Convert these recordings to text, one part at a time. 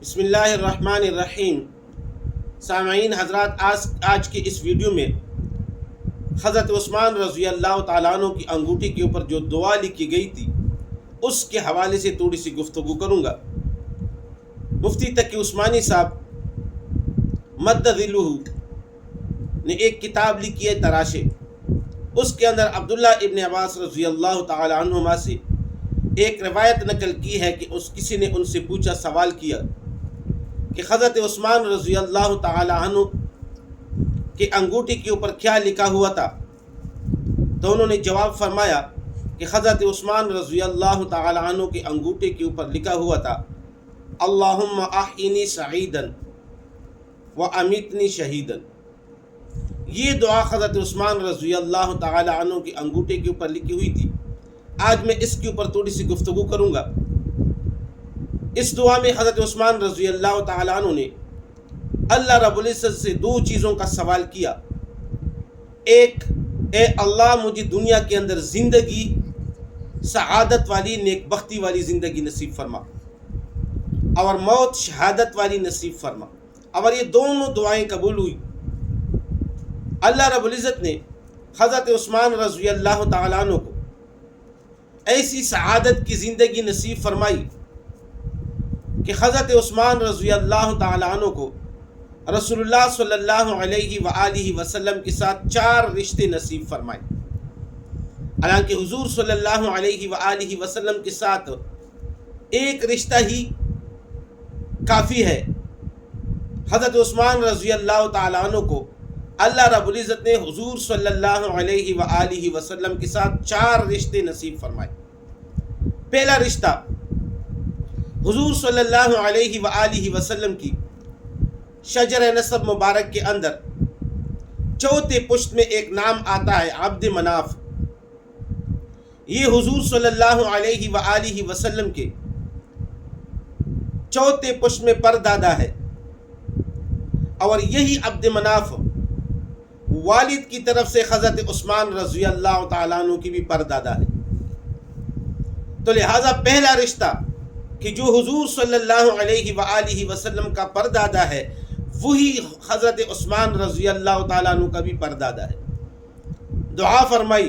بسم اللہ الرحمن الرحیم۔ سامعین حضرات، آج کے اس ویڈیو میں حضرت عثمان رضی اللہ تعالیٰ عنہ کی انگوٹھی کے اوپر جو دعا لکھی گئی تھی اس کے حوالے سے تھوڑی سی گفتگو کروں گا۔ مفتی تقی عثمانی صاحب مد ظلہ نے ایک کتاب لکھی ہے تراشے، اس کے اندر عبداللہ ابن عباس رضی اللہ تعالیٰ عنہما سے ایک روایت نقل کی ہے کہ کسی نے ان سے پوچھا، سوال کیا کہ حضرت عثمان رضی اللہ تعالی عنہ کے انگوٹھی کے اوپر کیا لکھا ہوا تھا، تو انہوں نے جواب فرمایا کہ حضرت عثمان رضی اللہ تعالی عنہ کے انگوٹھی کے اوپر لکھا ہوا تھا اللہم احینی سعیدا وامیتنی شہیدا۔ یہ دعا حضرت عثمان رضی اللہ تعالی عنہ کے انگوٹھی کے اوپر لکھی ہوئی تھی۔ آج میں اس کے اوپر تھوڑی سی گفتگو کروں گا۔ اس دعا میں حضرت عثمان رضی اللہ تعالیٰ عنہ نے اللہ رب العزت سے دو چیزوں کا سوال کیا۔ ایک، اے اللہ مجھے دنیا کے اندر زندگی سعادت والی، نیک بختی والی زندگی نصیب فرما، اور موت شہادت والی نصیب فرما۔ اور یہ دونوں دعائیں قبول ہوئی۔ اللہ رب العزت نے حضرت عثمان رضی اللہ تعالیٰ عنہ کو ایسی سعادت کی زندگی نصیب فرمائی کہ حضرت عثمان رضی اللہ تعالیٰ عنہ کو رسول اللہ صلی اللہ علیہ وآلہ وسلم کے ساتھ 4 رشتے نصیب فرمائے۔ حالانکہ حضور صلی اللہ علیہ وآلہ وسلم کے ساتھ ایک رشتہ ہی کافی ہے، حضرت عثمان رضی اللہ تعالیٰ عنہ کو اللہ رب العزت نے حضور صلی اللہ علیہ وآلہ وسلم کے ساتھ 4 رشتے نصیب فرمائے۔ پہلا رشتہ حضور صلی اللہ علیہ وآلہ وسلم کی شجر نسب مبارک کے اندر چوتھے پشت میں ایک نام آتا ہے عبد مناف۔ یہ حضور صلی اللہ علیہ وآلہ وسلم کے چوتھے پشت میں پردادا ہے، اور یہی عبد مناف والد کی طرف سے حضرت عثمان رضی اللہ تعالیٰ عنہ کی بھی پردادا ہے۔ تو لہٰذا پہلا رشتہ کہ جو حضور صلی اللہ علیہ وآلہ وسلم کا پردادا ہے وہی حضرت عثمان رضی اللہ تعالیٰ عنہ کا بھی پردادا ہے۔ دعا فرمائی،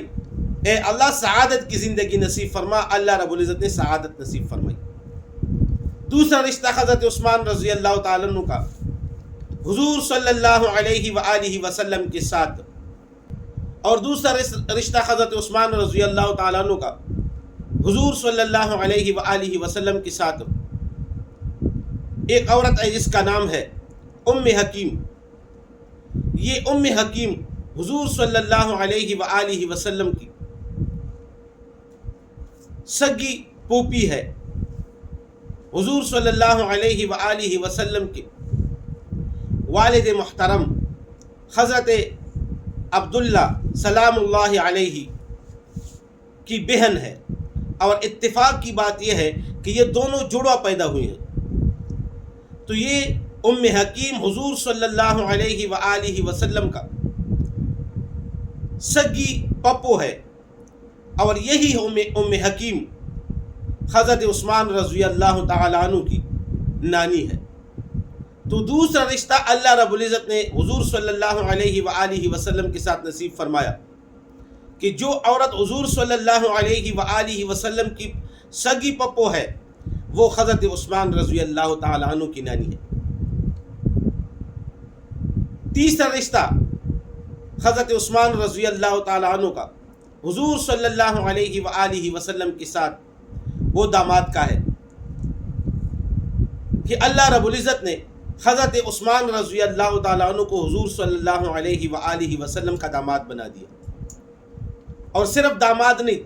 اے اللہ سعادت کی زندگی نصیب فرما۔ اللہ رب العزت نے سعادت نصیب فرمائی۔ دوسرا رشتہ حضرت عثمان رضی اللہ تعالیٰ عنہ کا حضور صلی اللہ علیہ وآلہ وسلم کے ساتھ، اور دوسرا رشتہ حضرت عثمان رضی اللہ تعالیٰ عنہ کا حضور صلی اللہ علیہ وآلہ وسلم کے ساتھ ایک عورت ہے جس کا نام ہے ام حکیم۔ یہ ام حکیم حضور صلی اللہ علیہ وآلہ وسلم کی سگی پوپی ہے۔ حضور صلی اللہ علیہ وآلہ وسلم کے والد محترم حضرت عبداللہ سلام اللہ علیہ کی بہن ہے، اور اتفاق کی بات یہ ہے کہ یہ دونوں جڑواں پیدا ہوئے ہیں۔ تو یہ ام حکیم حضور صلی اللہ علیہ وآلہ وسلم کا سگی پپو ہے، اور یہی ام حکیم حضرت عثمان رضی اللہ تعالی عنہ کی نانی ہے۔ تو دوسرا رشتہ اللہ رب العزت نے حضور صلی اللہ علیہ وآلہ وسلم کے ساتھ نصیب فرمایا کہ جو عورت حضور صلی اللہ علیہ وآلہ وسلم کی سگی پپو ہے وہ حضرت عثمان رضی اللہ تعالی عنہ کی نانی ہے۔ تیسرا رشتہ حضرت عثمان رضی اللہ تعالی عنہ کا حضور صلی اللہ علیہ وآلہ وسلم کے ساتھ وہ داماد کا ہے کہ اللہ رب العزت نے حضرت عثمان رضی اللہ تعالیٰ عنہ کو حضور صلی اللہ علیہ وآلہ وسلم کا داماد بنا دیا۔ اور صرف داماد نہیں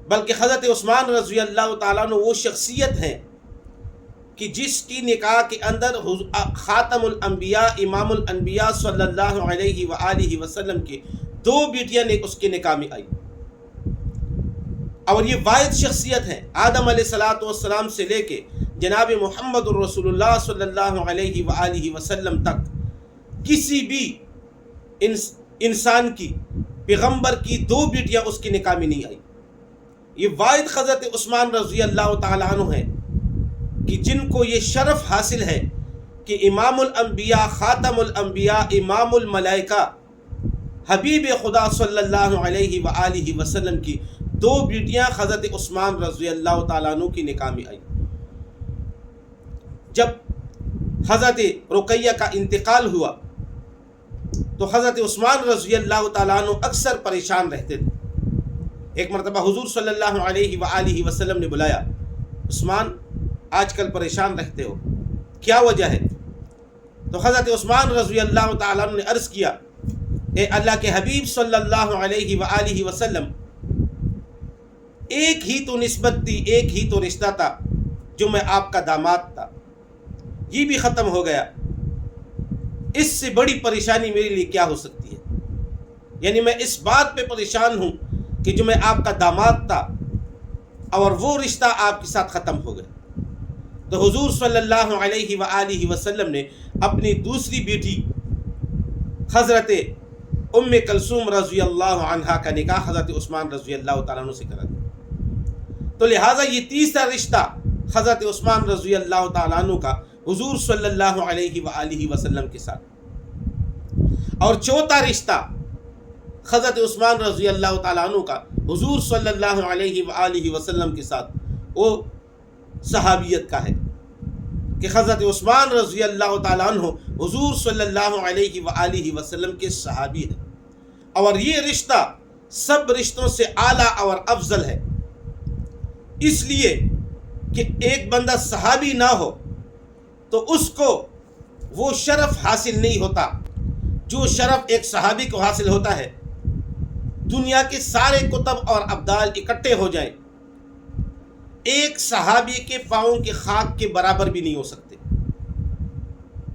بلکہ حضرت عثمان رضی اللہ تعالیٰ عنہ وہ شخصیت ہیں کہ جس کی نکاح کے اندر خاتم الانبیاء امام الانبیاء صلی اللہ علیہ وآلہ وسلم کے 2 بیٹیاں اس کے نکاح میں آئی، اور یہ واحد شخصیت ہیں آدم علیہ السلام سے لے کے جناب محمد الرسول اللہ صلی اللہ علیہ وآلہ وسلم تک کسی بھی انسان کی، پیغمبر کی 2 بیٹیاں اس کے نکاح میں نہیں آئی۔ یہ واحد حضرت عثمان رضی اللہ تعالیٰ عنہ ہیں کہ جن کو یہ شرف حاصل ہے کہ امام الانبیاء، خاتم الانبیاء، امام الملائکہ، حبیب خدا صلی اللہ علیہ وآلہ وسلم کی 2 بیٹیاں حضرت عثمان رضی اللہ تعالیٰ عنہ کی نکاح میں آئی۔ جب حضرت رقیہ کا انتقال ہوا تو حضرت عثمان رضی اللہ تعالیٰ عنہ اکثر پریشان رہتے تھے۔ ایک مرتبہ حضور صلی اللہ علیہ وآلہ وسلم نے بلایا، عثمان آج کل پریشان رہتے ہو، کیا وجہ ہے؟ تو حضرت عثمان رضی اللہ تعالیٰ عنہ نے عرض کیا، اے اللہ کے حبیب صلی اللہ علیہ وآلہ وسلم، ایک ہی تو نسبت تھی، ایک ہی تو رشتہ تھا جو میں آپ کا داماد تھا، یہ بھی ختم ہو گیا، اس سے بڑی پریشانی میرے لیے کیا ہو سکتی ہے؟ یعنی میں اس بات پہ پریشان ہوں کہ جو میں آپ کا داماد تھا اور وہ رشتہ آپ کے ساتھ ختم ہو گیا۔ تو حضور صلی اللہ علیہ وآلہ وسلم نے اپنی دوسری بیٹی حضرت ام کلثوم رضی اللہ عنہا کا نکاح حضرت عثمان رضی اللہ تعالیٰ عنہ سے کرا دیا۔ تو لہٰذا یہ تیسرا رشتہ حضرت عثمان رضی اللہ تعالیٰ عنہ کا حضور صلی اللہ علیہ وآلہ وسلم کے ساتھ، اور چوتھا رشتہ حضرت عثمان رضی اللہ تعالیٰ عنہ کا حضور صلی اللہ علیہ وآلہ وسلم کے ساتھ وہ صحابیت کا ہے کہ حضرت عثمان رضی اللہ تعالیٰ عنہ حضور صلی اللہ علیہ وآلہ وسلم کے صحابی ہیں، اور یہ رشتہ سب رشتوں سے اعلیٰ اور افضل ہے، اس لیے کہ ایک بندہ صحابی نہ ہو تو اس کو وہ شرف حاصل نہیں ہوتا جو شرف ایک صحابی کو حاصل ہوتا ہے۔ دنیا کے سارے کتب اور ابدال اکٹھے ہو جائیں، ایک صحابی کے پاؤں کے خاک کے برابر بھی نہیں ہو سکتے۔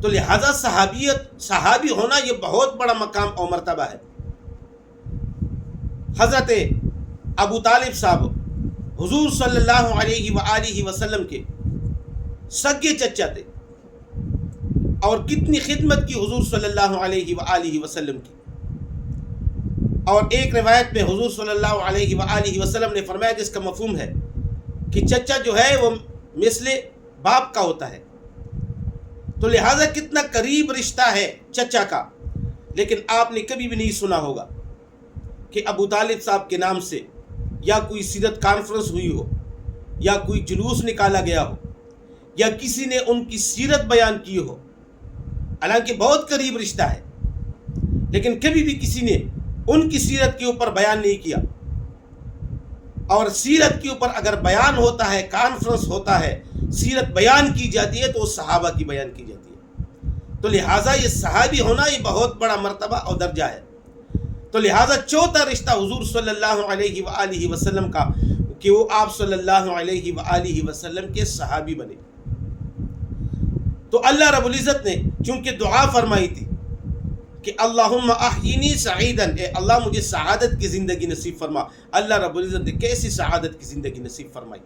تو لہذا صحابی ہونا یہ بہت بڑا مقام اور مرتبہ ہے۔ حضرت ابو طالب صاحب حضور صلی اللہ علیہ وآلہ وسلم کے سگے چچا تھے، اور کتنی خدمت کی حضور صلی اللہ علیہ وآلہ وسلم کی۔ اور ایک روایت میں حضور صلی اللہ علیہ وآلہ وسلم نے فرمایا جس کا مفہوم ہے کہ چچا جو ہے وہ مثل باپ کا ہوتا ہے، تو لہٰذا کتنا قریب رشتہ ہے چچا کا۔ لیکن آپ نے کبھی بھی نہیں سنا ہوگا کہ ابو طالب صاحب کے نام سے یا کوئی سیرت کانفرنس ہوئی ہو، یا کوئی جلوس نکالا گیا ہو، یا کسی نے ان کی سیرت بیان کی ہو، حالانکہ بہت قریب رشتہ ہے، لیکن کبھی بھی کسی نے ان کی سیرت کے اوپر بیان نہیں کیا۔ اور سیرت کے اوپر اگر بیان ہوتا ہے، کانفرنس ہوتا ہے، سیرت بیان کی جاتی ہے تو وہ صحابہ کی بیان کی جاتی ہے۔ تو لہٰذا یہ صحابی ہونا یہ بہت بڑا مرتبہ اور درجہ ہے۔ تو لہٰذا چوتھا رشتہ حضور صلی اللہ علیہ وآلہ وسلم کا کہ وہ آپ صلی اللہ علیہ وآلہ وسلم کے صحابی بنے۔ تو اللہ رب العزت نے چونکہ دعا فرمائی تھی کہ اللہم احیینی سعیدن، اے اللہ مجھے سعادت کی زندگی نصیب فرما، اللہ رب العزت نے کیسی سعادت کی زندگی نصیب فرمائی۔